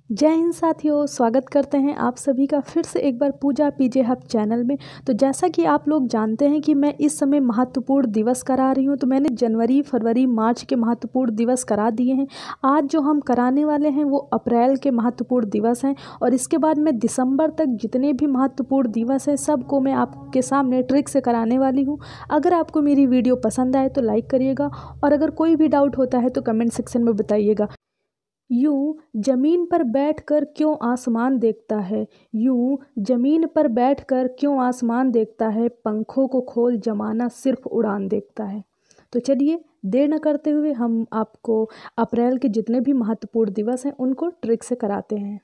जय हिंद साथियों, स्वागत करते हैं आप सभी का फिर से एक बार पूजा पीजे हब चैनल में। तो जैसा कि आप लोग जानते हैं कि मैं इस समय महत्वपूर्ण दिवस करा रही हूं, तो मैंने जनवरी फरवरी मार्च के महत्वपूर्ण दिवस करा दिए हैं। आज जो हम कराने वाले हैं वो अप्रैल के महत्वपूर्ण दिवस हैं, और इसके बाद मैं दिसंबर तक जितने भी महत्वपूर्ण दिवस हैं सबको मैं आपके सामने ट्रिक से कराने वाली हूँ। अगर आपको मेरी वीडियो पसंद आए तो लाइक करिएगा, और अगर कोई भी डाउट होता है तो कमेंट सेक्शन में बताइएगा। यूं जमीन पर बैठकर क्यों आसमान देखता है, यूं जमीन पर बैठकर क्यों आसमान देखता है, पंखों को खोल जमाना सिर्फ उड़ान देखता है। तो चलिए देर न करते हुए हम आपको अप्रैल के जितने भी महत्वपूर्ण दिवस हैं उनको ट्रिक से कराते हैं।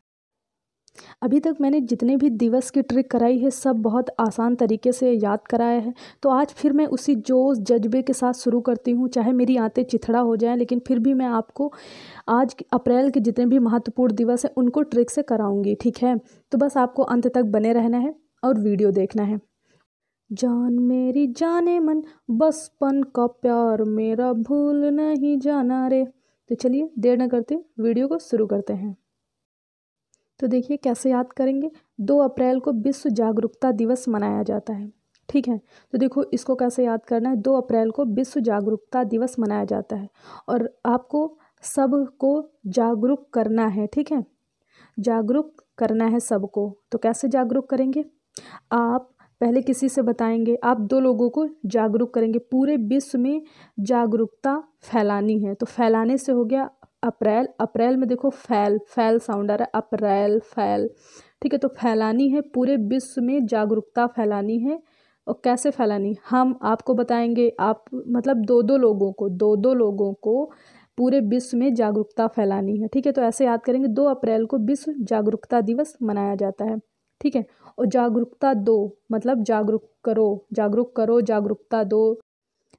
अभी तक मैंने जितने भी दिवस की ट्रिक कराई है सब बहुत आसान तरीके से याद कराया है, तो आज फिर मैं उसी जोश जज्बे के साथ शुरू करती हूँ। चाहे मेरी आंतें चिथड़ा हो जाएं, लेकिन फिर भी मैं आपको आज अप्रैल के जितने भी महत्वपूर्ण दिवस हैं उनको ट्रिक से कराऊंगी, ठीक है। तो बस आपको अंत तक बने रहना है और वीडियो देखना है। जान मेरी जाने मन, बचपन का प्यार मेरा भूल नहीं जाना रे। तो चलिए देर न करते वीडियो को शुरू करते हैं। तो देखिए कैसे याद करेंगे। 2 अप्रैल को विश्व जागरूकता दिवस मनाया जाता है, ठीक है। तो देखो इसको कैसे याद करना है। 2 अप्रैल को विश्व जागरूकता दिवस मनाया जाता है, और आपको सबको जागरूक करना है, ठीक है। जागरूक करना है सबको। तो कैसे जागरूक करेंगे? आप पहले किसी से बताएंगे, आप 2 लोगों को जागरूक करेंगे। पूरे विश्व में जागरूकता फैलानी है, तो फैलाने से हो गया अप्रैल। अप्रैल में देखो फैल फैल साउंड आ रहा है, अप्रैल फैल, ठीक है। तो फैलानी है, पूरे विश्व में जागरूकता फैलानी है। और कैसे फैलानी, हम आपको बताएंगे। आप मतलब 2-2 लोगों को, 2-2 लोगों को पूरे विश्व में जागरूकता फैलानी है, ठीक है। तो ऐसे याद करेंगे। 2 अप्रैल को विश्व जागरूकता दिवस मनाया जाता है, ठीक है। और जागरूकता दो मतलब जागरूक करो, जागरूक करो, जागरूकता दो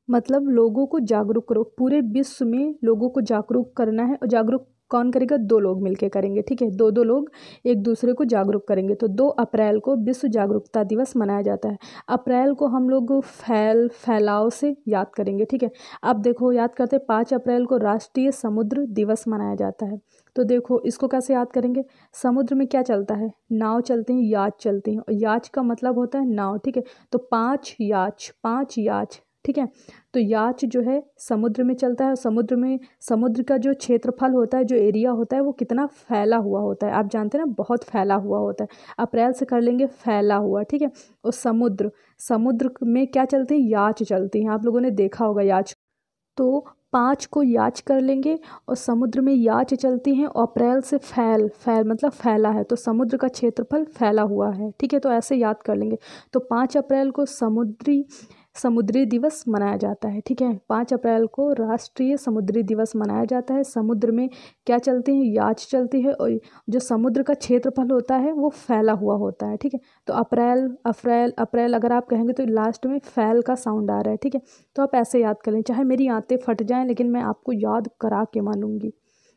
मतलब लोगों को जागरूक करो। पूरे विश्व में लोगों को जागरूक करना है, और जागरूक कौन करेगा? 2 लोग मिलके करेंगे, ठीक है। 2-2 लोग एक दूसरे को जागरूक करेंगे। तो 2 अप्रैल को विश्व जागरूकता दिवस मनाया जाता है। अप्रैल को हम लोग फैलाव से याद करेंगे, ठीक है। अब देखो याद करते हैं, 5 अप्रैल को राष्ट्रीय समुद्र दिवस मनाया जाता है। तो देखो इसको कैसे याद करेंगे। समुद्र में क्या चलता है? नाव चलते हैं, याच चलते हैं, और याच का मतलब होता है नाव, ठीक है। तो 5 याच, 5 याच, ठीक है। तो याच जो है समुद्र में चलता है। समुद्र में, समुद्र का जो क्षेत्रफल होता है, जो एरिया होता है, वो कितना फैला हुआ होता है, आप जानते हैं ना, बहुत फैला हुआ होता है। अप्रैल से कर लेंगे फैला हुआ, ठीक है। और समुद्र, समुद्र में क्या चलते हैं? याच चलती हैं, आप लोगों ने देखा होगा याच। तो 5 को याच कर लेंगे, और समुद्र में याच चलती हैं। और अप्रैल से फैल, फैल मतलब फैला है, तो समुद्र का क्षेत्रफल फैला हुआ है, ठीक है। तो ऐसे याद कर लेंगे। तो 5 अप्रैल को समुद्री दिवस मनाया जाता है, ठीक है। 5 अप्रैल को राष्ट्रीय समुद्री दिवस मनाया जाता है। समुद्र में क्या चलती है? याच चलती है, और जो समुद्र का क्षेत्रफल होता है वो फैला हुआ होता है, ठीक है। तो अप्रैल अप्रैल अप्रैल अगर आप कहेंगे तो लास्ट में फैल का साउंड आ रहा है, ठीक है। तो आप ऐसे याद कर लें, चाहे मेरी आंतें फट जाएं, लेकिन मैं आपको याद करा के मानूंगी।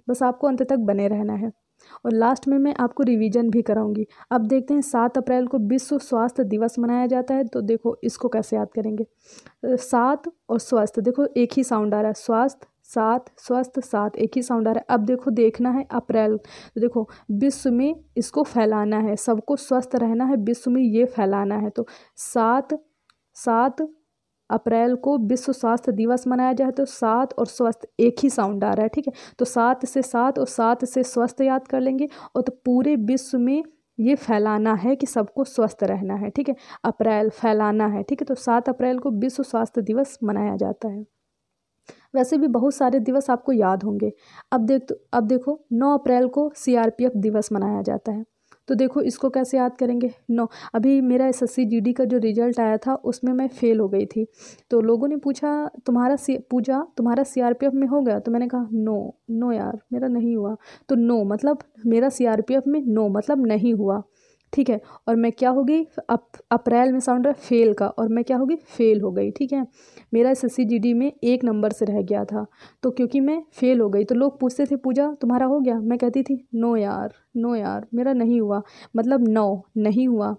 बस आपको अंत तक बने रहना है, और लास्ट में मैं आपको रिवीजन भी कराऊंगी। अब देखते हैं 7 अप्रैल को विश्व स्वास्थ्य दिवस मनाया जाता है। तो देखो इसको कैसे याद करेंगे। 7 और स्वस्थ, देखो एक ही साउंड आ रहा है, स्वास्थ्य 7, स्वस्थ 7, एक ही साउंड आ रहा है। अब देखो देखना है अप्रैल, तो देखो विश्व में इसको फैलाना है, सबको स्वस्थ रहना है, विश्व में ये फैलाना है। तो 7 अप्रैल को विश्व स्वास्थ्य दिवस मनाया जाए। तो 7 और स्वस्थ एक ही साउंड आ रहा है, ठीक है। तो 7 से 7 और 7 से स्वस्थ याद कर लेंगे। और तो पूरे विश्व में ये फैलाना है कि सबको स्वस्थ रहना है, ठीक है। अप्रैल फैलाना है, ठीक है। तो 7 अप्रैल को विश्व स्वास्थ्य दिवस मनाया जाता है। वैसे भी बहुत सारे दिवस आपको याद होंगे। अब देखो 9 अप्रैल को सीआरपीएफ दिवस मनाया जाता है। तो देखो इसको कैसे याद करेंगे। 9, अभी मेरा एसएससी जीडी का जो रिजल्ट आया था उसमें मैं फ़ेल हो गई थी। तो लोगों ने पूछा तुम्हारा सीआरपीएफ में हो गया? तो मैंने कहा नो, नो यार मेरा नहीं हुआ। तो नो मतलब मेरा सीआरपीएफ में नो मतलब नहीं हुआ, ठीक है। और मैं क्या हो गई? अप्रैल में साउंड रहा फेल का, और मैं क्या हो गई? फेल हो गई, ठीक है। मेरा एसएससी जीडी में 1 नंबर से रह गया था, तो क्योंकि मैं फेल हो गई तो लोग पूछते थे पूजा तुम्हारा हो गया? मैं कहती थी नो यार, नो यार मेरा नहीं हुआ, मतलब नो नहीं हुआ।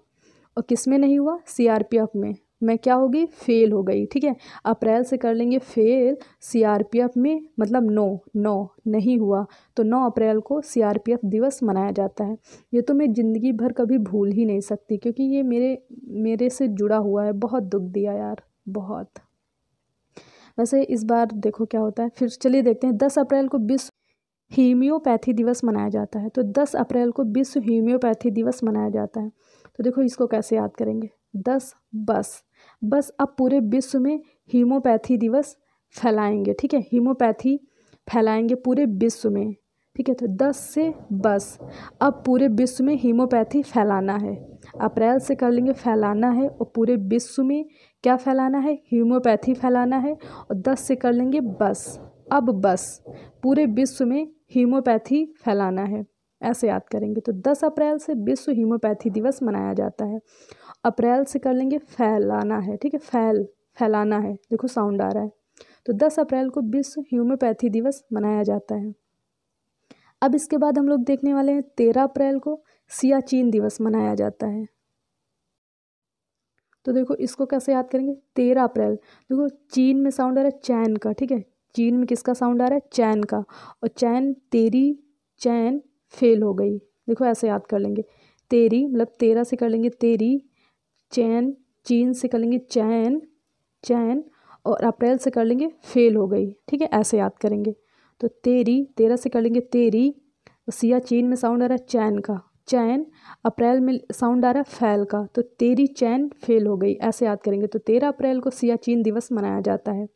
और किस में नहीं हुआ? सीआरपीएफ में। मैं क्या हो गई, फेल हो गई। ठीक है, अप्रैल से कर लेंगे फेल, सीआरपीएफ में मतलब नो नहीं हुआ, तो 9 अप्रैल को सीआरपीएफ दिवस मनाया जाता है। ये तो मैं ज़िंदगी भर कभी भूल ही नहीं सकती, क्योंकि ये मेरे से जुड़ा हुआ है। बहुत दुख दिया यार, बहुत। वैसे इस बार देखो क्या होता है। फिर चलिए देखते हैं, 10 अप्रैल को विश्व हीमियोपैथी दिवस मनाया जाता है। तो 10 अप्रैल को विश्व हीमियोपैथी दिवस मनाया जाता है। तो देखो इसको कैसे याद करेंगे, 10 बस अब पूरे विश्व में हीमोपैथी दिवस फैलाएंगे। ठीक है, हीमोपैथी फैलाएंगे पूरे विश्व में। ठीक है, तो 10 से बस अब पूरे विश्व में हीमोपैथी फैलाना है। अप्रैल से कर लेंगे फैलाना है, और पूरे विश्व में क्या फैलाना है, हीमोपैथी फैलाना है। और 10 से कर लेंगे बस, अब बस पूरे विश्व में हीमोपैथी फैलाना है, ऐसे याद करेंगे। तो 10 अप्रैल से विश्व हीमोपैथी दिवस मनाया जाता है। अप्रैल से कर लेंगे फैलाना है। ठीक है, फैलाना है, देखो साउंड आ रहा है। तो 10 अप्रैल को विश्व हीमोपैथी दिवस मनाया जाता है। अब इसके बाद हम लोग देखने वाले हैं 13 अप्रैल को सियाचिन दिवस मनाया जाता है। तो देखो इसको कैसे याद करेंगे, 13 अप्रैल, देखो चीन में साउंड आ रहा है चैन का। ठीक है, चीन में किसका साउंड आ रहा है, चैन का। और चैन, तेरी चैन फेल हो गई, देखो ऐसे याद कर लेंगे। तेरी मतलब 13 से कर लेंगे तेरी, चैन, चीन से कर लेंगे चैन, और अप्रैल से कर लेंगे फेल हो गई। ठीक है, ऐसे याद करेंगे। तो तेरी, 13 से कर लेंगे तेरी, सियाचिन में साउंड आ रहा है चैन का, चैन, अप्रैल में साउंड आ रहा है फैल का, तो तेरी चैन फेल हो गई, ऐसे याद करेंगे। तो 13 अप्रैल को सियाचिन दिवस मनाया जाता है।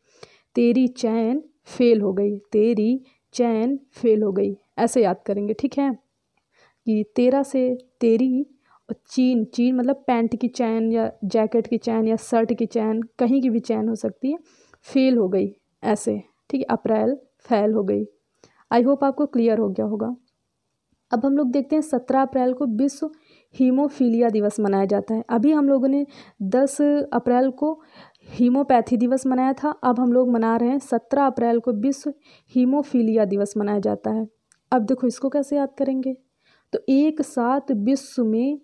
तेरी चैन फेल हो गई, तेरी चैन फेल हो गई, ऐसे याद करेंगे। ठीक है, कि 13 से तेरी, और चीन मतलब पैंट की चैन या जैकेट की चैन या शर्ट की चैन, कहीं की भी चैन हो सकती है, फेल हो गई ऐसे। ठीक है, अप्रैल फैल हो गई। आई होप आपको क्लियर हो गया होगा। अब हम लोग देखते हैं 17 अप्रैल को विश्व हीमोफीलिया दिवस मनाया जाता है। अभी हम लोगों ने 10 अप्रैल को हीमोपैथी दिवस मनाया था, अब हम लोग मना रहे हैं 17 अप्रैल को विश्व हीमोफीलिया दिवस मनाया जाता है। अब देखो इसको कैसे याद करेंगे, तो एक साथ विश्व में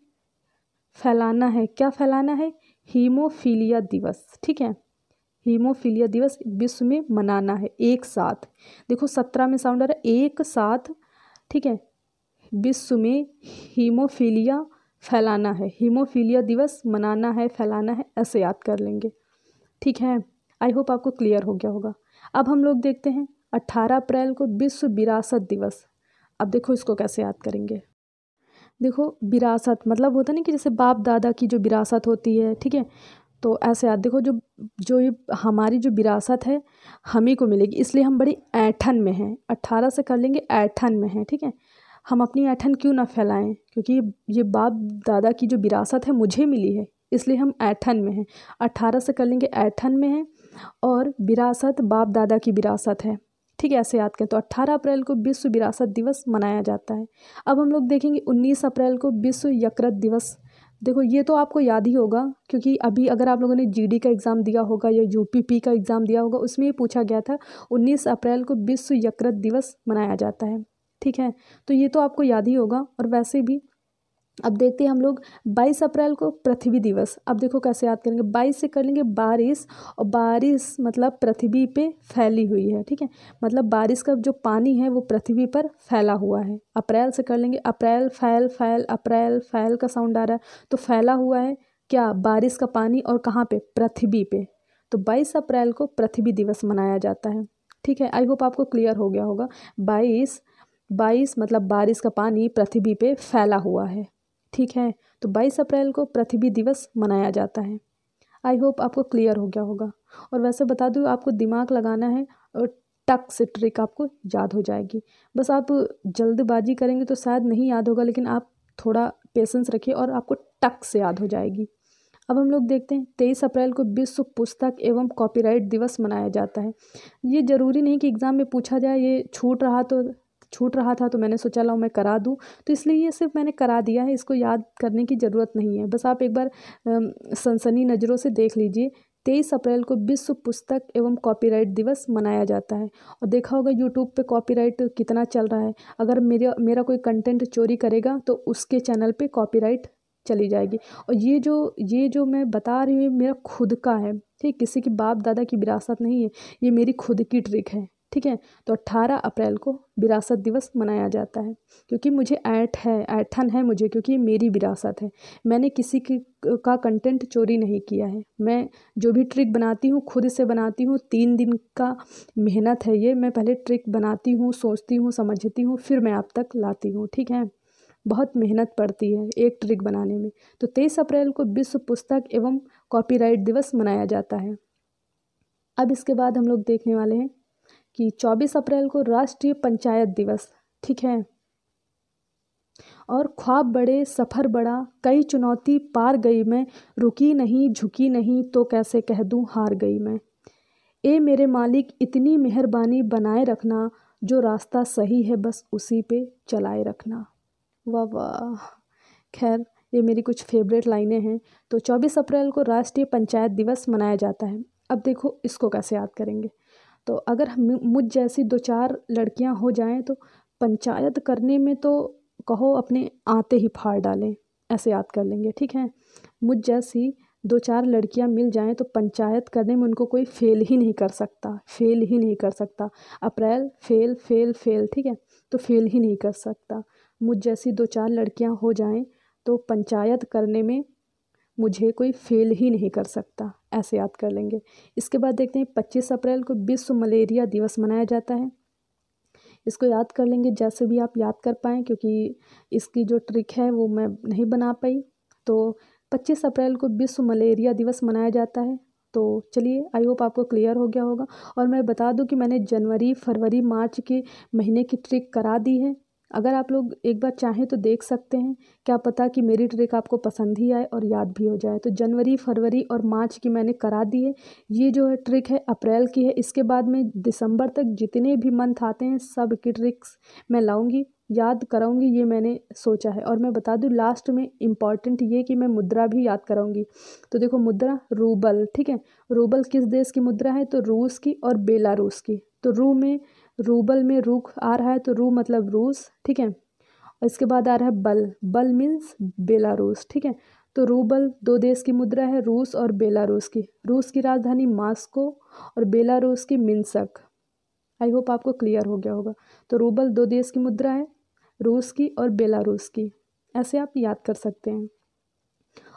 फैलाना है, क्या फैलाना है, हीमोफीलिया दिवस। ठीक है, हीमोफीलिया दिवस विश्व में मनाना है एक साथ। देखो 17 में साउंड आ रहा है एक साथ। ठीक है, विश्व में हीमोफीलिया फैलाना है, हीमोफीलिया दिवस मनाना है, फैलाना है, ऐसे याद कर लेंगे। ठीक है, आई होप आपको क्लियर हो गया होगा। अब हम लोग देखते हैं 18 अप्रैल को विश्व विरासत दिवस। अब देखो इसको कैसे याद करेंगे, देखो विरासत मतलब होता है ना कि जैसे बाप दादा की जो विरासत होती है। ठीक है, तो ऐसे याद, देखो जो जो ये हमारी जो विरासत है हम ही को मिलेगी, इसलिए हम बड़ी ऐंठन में हैं। 18 से कर लेंगे ऐंठन में हैं। ठीक है, हम अपनी ऐंठन क्यों ना फैलाएं, क्योंकि ये बाप दादा की जो विरासत है मुझे मिली है, इसलिए हम ऐंठन में हैं। 18 से कर लेंगे ऐंठन में हैं, और विरासत बाप दादा की विरासत है। ठीक है, ऐसे याद करें। तो 18 अप्रैल को विश्व विरासत दिवस मनाया जाता है। अब हम लोग देखेंगे 19 अप्रैल को विश्व यकृत दिवस। देखो ये तो आपको याद ही होगा, क्योंकि अभी अगर आप लोगों ने जीडी का एग्ज़ाम दिया होगा या यूपीपी का एग्ज़ाम दिया होगा, उसमें ये पूछा गया था 19 अप्रैल को विश्व यकृत दिवस मनाया जाता है। ठीक है, तो ये तो आपको याद ही होगा। और वैसे भी अब देखते हैं हम लोग 22 अप्रैल को पृथ्वी दिवस। अब देखो कैसे याद करेंगे, 22 से कर लेंगे बारिश, और बारिश मतलब पृथ्वी पे फैली हुई है। ठीक है, मतलब बारिश का जो पानी है वो पृथ्वी पर फैला हुआ है। अप्रैल से कर लेंगे अप्रैल, फैल, अप्रैल फैल का साउंड आ रहा है, तो फैला हुआ है क्या, बारिश का पानी, और कहाँ पे, पृथ्वी पे। तो 22 अप्रैल को पृथ्वी दिवस मनाया जाता है। ठीक है, आई होप आपको क्लियर हो गया होगा। 22 मतलब बारिश का पानी पृथ्वी पे फैला हुआ है। ठीक है, तो 22 अप्रैल को पृथ्वी दिवस मनाया जाता है। आई होप आपको क्लियर हो गया होगा। और वैसे बता दूँ, आपको दिमाग लगाना है, और टक से ट्रिक आपको याद हो जाएगी। बस आप जल्दबाजी करेंगे तो शायद नहीं याद होगा, लेकिन आप थोड़ा पेशेंस रखिए और आपको टक से याद हो जाएगी। अब हम लोग देखते हैं 23 अप्रैल को विश्व पुस्तक एवं कॉपीराइट दिवस मनाया जाता है। ये ज़रूरी नहीं कि एग्ज़ाम में पूछा जाए, ये छूट रहा था तो मैंने सोचा लाओ मैं करा दूँ, तो इसलिए ये सिर्फ मैंने करा दिया है, इसको याद करने की ज़रूरत नहीं है। बस आप एक बार सनसनी नज़रों से देख लीजिए। 23 अप्रैल को विश्व पुस्तक एवं कॉपीराइट दिवस मनाया जाता है। और देखा होगा यूट्यूब पे कॉपीराइट कितना चल रहा है। अगर मेरा कोई कंटेंट चोरी करेगा तो उसके चैनल पे कॉपीराइट चली जाएगी। और ये जो मैं बता रही हूँ मेरा खुद का है, ठीक, किसी की बाप दादा की विरासत नहीं है, ये मेरी खुद की ट्रिक है, ठीक है। तो 18 अप्रैल को विरासत दिवस मनाया जाता है, क्योंकि मुझे ऐंठन है मुझे, क्योंकि ये मेरी विरासत है। मैंने किसी की का कंटेंट चोरी नहीं किया है। मैं जो भी ट्रिक बनाती हूँ खुद से बनाती हूँ। 3 दिन का मेहनत है ये। मैं पहले ट्रिक बनाती हूँ, सोचती हूँ, समझती हूँ, फिर मैं आप तक लाती हूँ, ठीक है। बहुत मेहनत पड़ती है एक ट्रिक बनाने में। तो 23 अप्रैल को विश्व पुस्तक एवं कॉपीराइट दिवस मनाया जाता है। अब इसके बाद हम लोग देखने वाले हैं कि 24 अप्रैल को राष्ट्रीय पंचायत दिवस, ठीक है। और ख्वाब बड़े सफ़र बड़ा, कई चुनौती पार गई मैं, रुकी नहीं झुकी नहीं तो कैसे कह दूँ हार गई मैं। ए मेरे मालिक इतनी मेहरबानी बनाए रखना, जो रास्ता सही है बस उसी पे चलाए रखना। वाह वाह। खैर, ये मेरी कुछ फेवरेट लाइनें हैं। तो 24 अप्रैल को राष्ट्रीय पंचायत दिवस मनाया जाता है। अब देखो इसको कैसे याद करेंगे। तो अगर मुझ जैसी 2-4 लड़कियां हो जाएं तो पंचायत करने में तो कहो अपने आते ही फाड़ डालें, ऐसे याद कर लेंगे, ठीक है। मुझ जैसी 2-4 लड़कियां मिल जाएं तो पंचायत करने में उनको कोई फेल ही नहीं कर सकता, फेल ही नहीं कर सकता। अप्रैल फेल फेल फेल, ठीक है, तो फेल ही नहीं कर सकता। मुझ जैसी 2-4 लड़कियां हो जाएं तो पंचायत करने में मुझे कोई फेल ही नहीं कर सकता, ऐसे याद कर लेंगे। इसके बाद देखते हैं 25 अप्रैल को विश्व मलेरिया दिवस मनाया जाता है। इसको याद कर लेंगे जैसे भी आप याद कर पाएँ, क्योंकि इसकी जो ट्रिक है वो मैं नहीं बना पाई। तो 25 अप्रैल को विश्व मलेरिया दिवस मनाया जाता है। तो चलिए, आई होप आपको क्लियर हो गया होगा। और मैं बता दूं कि मैंने जनवरी, फरवरी, मार्च के महीने की ट्रिक करा दी है। अगर आप लोग एक बार चाहें तो देख सकते हैं, क्या पता कि मेरी ट्रिक आपको पसंद ही आए और याद भी हो जाए। तो जनवरी, फरवरी और मार्च की मैंने करा दी है। ये जो है ट्रिक है अप्रैल की है। इसके बाद में दिसंबर तक जितने भी मंथ आते हैं सब की ट्रिक्स मैं लाऊंगी, याद कराऊंगी, ये मैंने सोचा है। और मैं बता दूं लास्ट में इम्पॉर्टेंट ये कि मैं मुद्रा भी याद कराऊंगी। तो देखो मुद्रा रूबल, ठीक है। रूबल किस देश की मुद्रा है? तो रूस की और बेलारूस की। तो रूबल में रू आ रहा है तो रू मतलब रूस, ठीक है। और इसके बाद आ रहा है बल, बल मीन्स बेलारूस, ठीक है। तो रूबल 2 देश की मुद्रा है, रूस और बेलारूस की। रूस की राजधानी मॉस्को और बेलारूस की मिन्स्क। आई होप आपको क्लियर हो गया होगा। तो रूबल 2 देश की मुद्रा है, रूस की और बेलारूस की। ऐसे आप याद कर सकते हैं।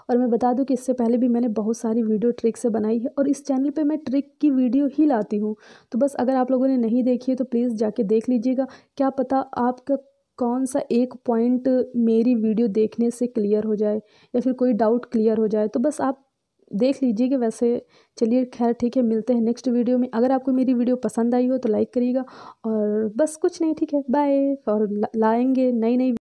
और मैं बता दूं कि इससे पहले भी मैंने बहुत सारी वीडियो ट्रिक से बनाई है और इस चैनल पे मैं ट्रिक की वीडियो ही लाती हूँ। तो बस अगर आप लोगों ने नहीं देखी है तो प्लीज़ जाके देख लीजिएगा। क्या पता आपका कौन सा एक पॉइंट मेरी वीडियो देखने से क्लियर हो जाए या फिर कोई डाउट क्लियर हो जाए, तो बस आप देख लीजिएगा। वैसे चलिए, खैर ठीक है, मिलते हैं नेक्स्ट वीडियो में। अगर आपको मेरी वीडियो पसंद आई हो तो लाइक करिएगा। और बस कुछ नहीं, ठीक है, बाय। और लाएंगे नई नई